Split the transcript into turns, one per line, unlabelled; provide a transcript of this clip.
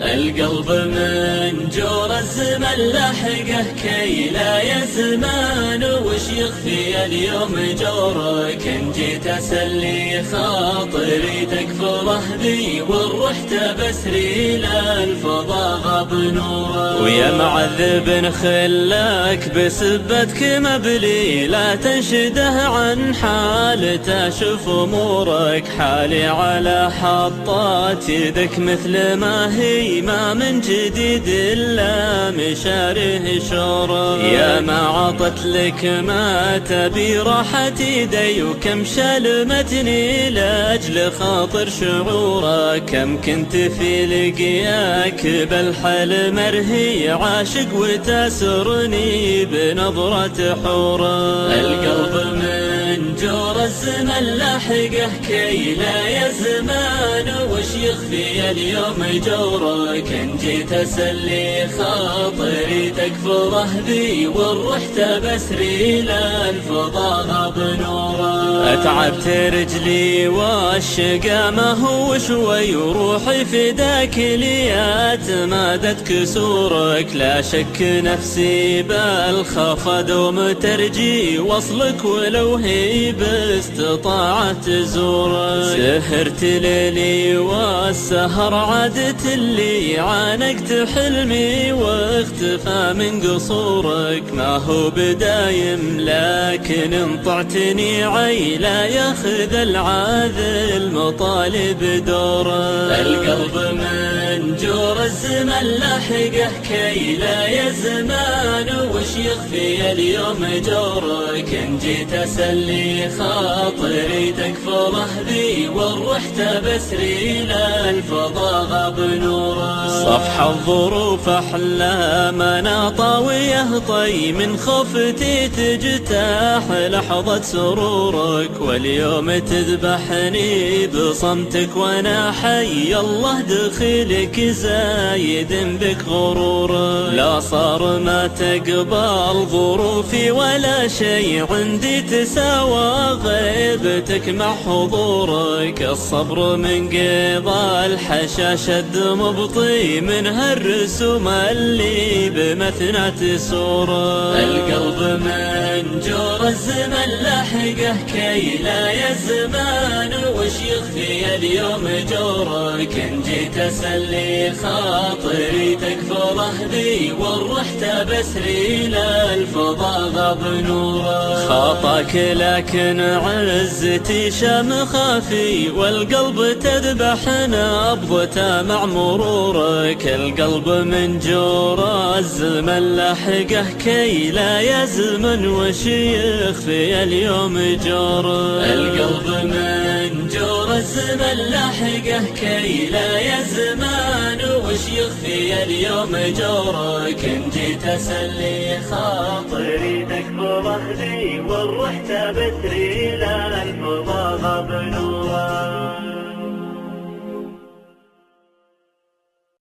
القلب من جور الزمن لحقه كي لا يزمان، وش يخفي اليوم جورك؟ ان جيت اسلي خاطري تكفره بي، والروح تبسري للفضا غاب نوره. ويا معذب خلاك بسبتك مبلي، لا تنشده عن حالته شوف امورك. حالي على حطات يدك مثل ما هي، ما من جديد إلا مشاره شوره. يا ما عطت لك ما تبي راحت يدي، وكم شلمتني لأجل خاطر شعوره. كم كنت في لقياك بالحل مرهي، عاشق وتسرني بنظرة حوره. القلب من جور الزمن لحقه كي لا يزمان، وش يخفي اليوم جورك؟ ان جيت اسلي خاطري تكفره بي، والروح تبسري للفضا غاب نوره. اتعبت رجلي والشقا ما هو شوي، وروحي فداك ليات مادت كسورك. لا شك نفسي بالخف دوم ترجي وصلك، ولو هي باستطاعت تزورك. سهرت ليلي والسهر عادت اللي عانقت حلمي، واختفى من قصورك. ما هو بدايم لكن انطعتني عيلا، ياخذ العاذل مطالب دوره. القلب من جور الزمن لحقه كي لا يزمان، وش يخفي اليوم جورك؟ ان جيت اسلي خاطري تكفره بي، والروح تبسري للفضا غاب نوره. صفح الظروف احلى مناطا ويهطي، من خفتي تجتاح لحظة سرورك. واليوم تذبحني بصمتك وانا حي، الله دخيلك زايد بك غرورك. لا صار ما تقبل ظروفي ولا شي عندي تساوى غيبتك مع حضورك. الصبر من قضى الحشا شد مبطي، من هالرسوم اللي بمثنى سوره. القلب من جور الزمن لحقه كي لا يزمان، وش يخفي اليوم جورك؟ ان جيت اسلي خاطري تكفره بي، والروح تبسري للفضا غاب نوره. خاطاك لكن عزتي شام خافي، والقلب تذبح نبضته مع مرورك. القلب من جور الزمن لحقه كي لا يزمن، وش يخفي اليوم جوره. القلب من جور الزمن لحقه كي لا يزمان، وش يخفي اليوم جورك؟ ان جيت اسلي خاطري تكبره لي، والروح تبتري للفضا